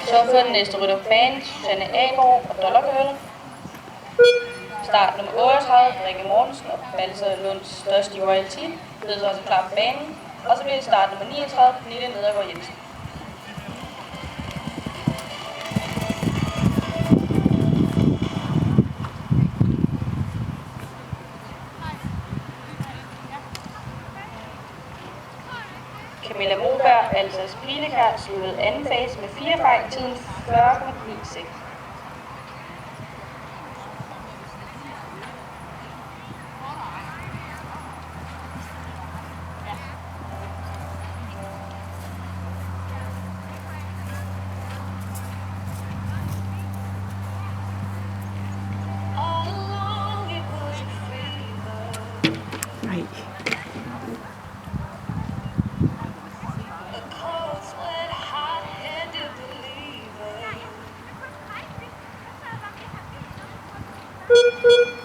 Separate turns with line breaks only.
Så fører den næste rytter på banen, Susanne Aborg og Dollar Girl. Start nummer 38, Rikke Mortensen og Balser Lunds største royalty, bedes også klar på banen. Og så bliver det start nummer 39, Pernille Nedergaard Jensen. Camilla Moberg, altså Spinekær, sluttede anden fase med 4 fejl, tiden 40,96.
Nej.
Boop, boop.